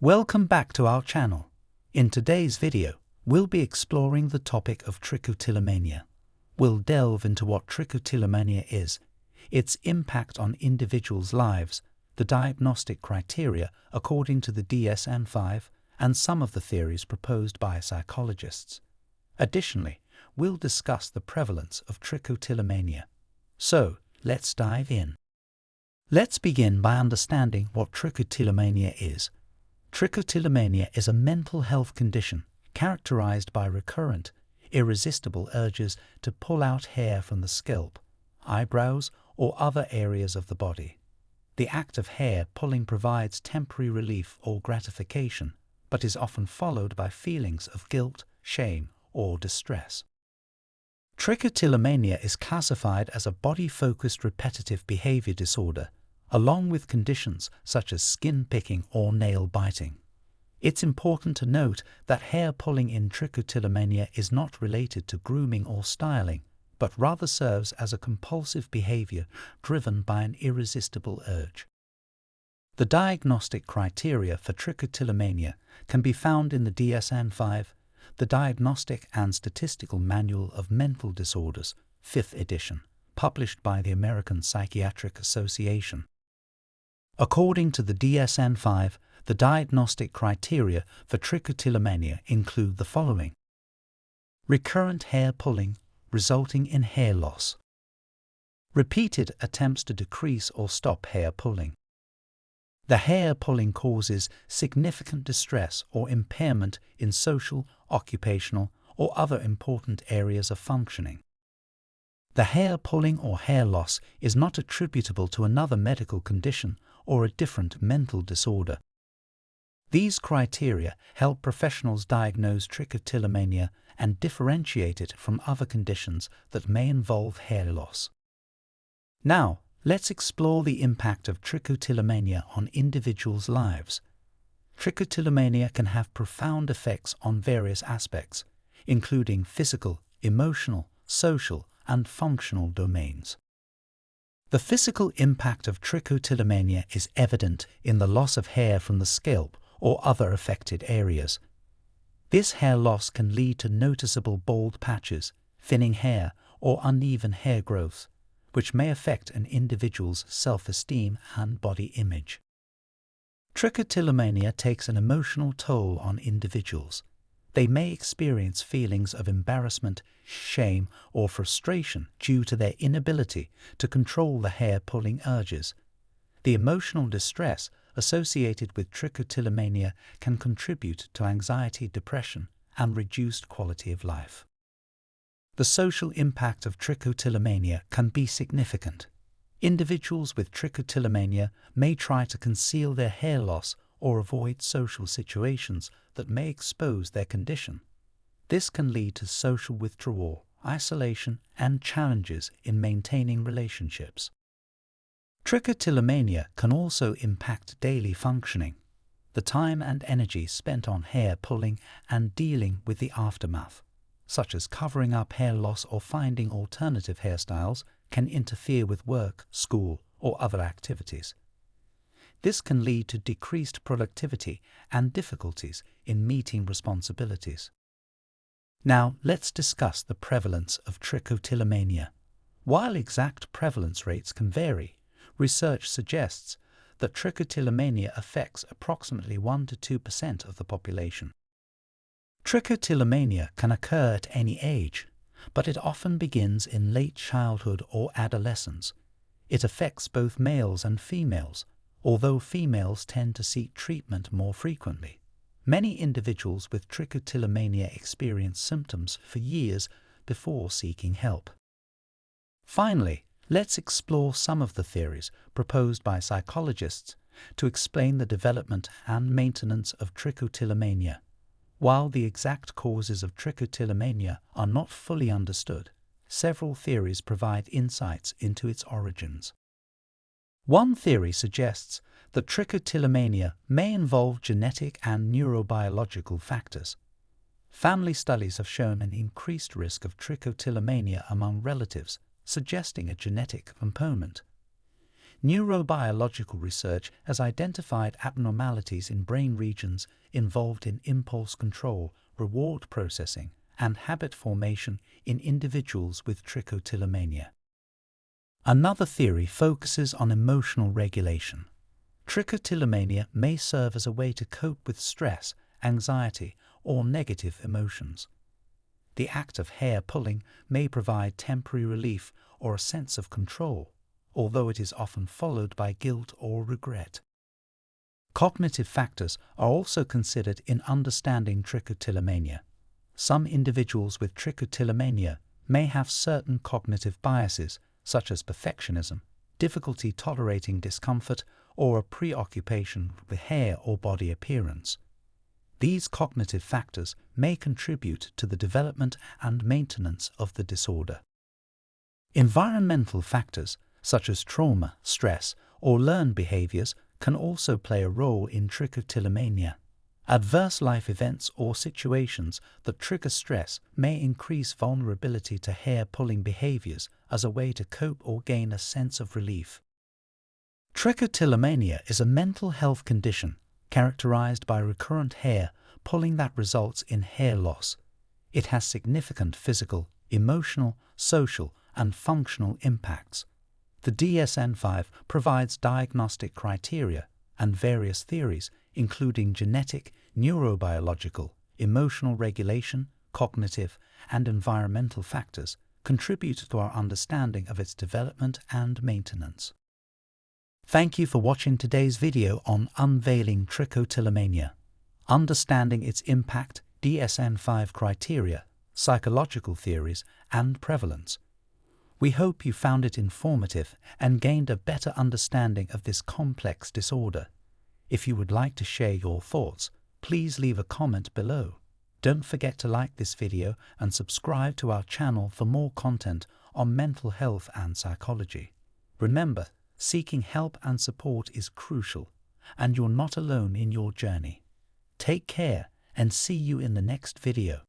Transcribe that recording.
Welcome back to our channel. In today's video, we'll be exploring the topic of trichotillomania. We'll delve into what trichotillomania is, its impact on individuals' lives, the diagnostic criteria according to the DSM-5, and some of the theories proposed by psychologists. Additionally, we'll discuss the prevalence of trichotillomania. So, let's dive in. Let's begin by understanding what trichotillomania is. Trichotillomania is a mental health condition characterized by recurrent, irresistible urges to pull out hair from the scalp, eyebrows, or other areas of the body. The act of hair pulling provides temporary relief or gratification, but is often followed by feelings of guilt, shame, or distress. Trichotillomania is classified as a body-focused repetitive behavior disorder, along with conditions such as skin picking or nail biting. It's important to note that hair pulling in trichotillomania is not related to grooming or styling, but rather serves as a compulsive behavior driven by an irresistible urge. The diagnostic criteria for trichotillomania can be found in the DSM-5, the Diagnostic and Statistical Manual of Mental Disorders, 5th edition, published by the American Psychiatric Association. According to the DSM-5, the diagnostic criteria for trichotillomania include the following: recurrent hair pulling resulting in hair loss, repeated attempts to decrease or stop hair pulling. The hair pulling causes significant distress or impairment in social, occupational, or other important areas of functioning. The hair pulling or hair loss is not attributable to another medical condition or a different mental disorder. These criteria help professionals diagnose trichotillomania and differentiate it from other conditions that may involve hair loss. Now, let's explore the impact of trichotillomania on individuals' lives. Trichotillomania can have profound effects on various aspects, including physical, emotional, social, and functional domains. The physical impact of trichotillomania is evident in the loss of hair from the scalp or other affected areas. This hair loss can lead to noticeable bald patches, thinning hair, or uneven hair growth, which may affect an individual's self-esteem and body image. Trichotillomania takes an emotional toll on individuals. They may experience feelings of embarrassment, shame, or frustration due to their inability to control the hair-pulling urges. The emotional distress associated with trichotillomania can contribute to anxiety, depression, and reduced quality of life. The social impact of trichotillomania can be significant. Individuals with trichotillomania may try to conceal their hair loss or avoid social situations that may expose their condition. This can lead to social withdrawal, isolation, and challenges in maintaining relationships. Trichotillomania can also impact daily functioning. The time and energy spent on hair pulling and dealing with the aftermath, such as covering up hair loss or finding alternative hairstyles, can interfere with work, school, or other activities. This can lead to decreased productivity and difficulties in meeting responsibilities. Now, let's discuss the prevalence of trichotillomania. While exact prevalence rates can vary, research suggests that trichotillomania affects approximately 1 to 2% of the population. Trichotillomania can occur at any age, but it often begins in late childhood or adolescence. It affects both males and females, although females tend to seek treatment more frequently. Many individuals with trichotillomania experience symptoms for years before seeking help. Finally, let's explore some of the theories proposed by psychologists to explain the development and maintenance of trichotillomania. While the exact causes of trichotillomania are not fully understood, several theories provide insights into its origins. One theory suggests that trichotillomania may involve genetic and neurobiological factors. Family studies have shown an increased risk of trichotillomania among relatives, suggesting a genetic component. Neurobiological research has identified abnormalities in brain regions involved in impulse control, reward processing, and habit formation in individuals with trichotillomania. Another theory focuses on emotional regulation. Trichotillomania may serve as a way to cope with stress, anxiety, or negative emotions. The act of hair pulling may provide temporary relief or a sense of control, although it is often followed by guilt or regret. Cognitive factors are also considered in understanding trichotillomania. Some individuals with trichotillomania may have certain cognitive biases, such as perfectionism, difficulty tolerating discomfort, or a preoccupation with hair or body appearance. These cognitive factors may contribute to the development and maintenance of the disorder. Environmental factors, such as trauma, stress, or learned behaviors, can also play a role in trichotillomania. Adverse life events or situations that trigger stress may increase vulnerability to hair-pulling behaviors as a way to cope or gain a sense of relief. Trichotillomania is a mental health condition characterized by recurrent hair pulling that results in hair loss. It has significant physical, emotional, social, and functional impacts. The DSM-5 provides diagnostic criteria and various theories, including genetic, neurobiological, emotional regulation, cognitive, and environmental factors, contribute to our understanding of its development and maintenance. Thank you for watching today's video on unveiling trichotillomania, understanding its impact, DSM-5 criteria, psychological theories, and prevalence. We hope you found it informative and gained a better understanding of this complex disorder. If you would like to share your thoughts, please leave a comment below. Don't forget to like this video and subscribe to our channel for more content on mental health and psychology. Remember, seeking help and support is crucial, and you're not alone in your journey. Take care and see you in the next video.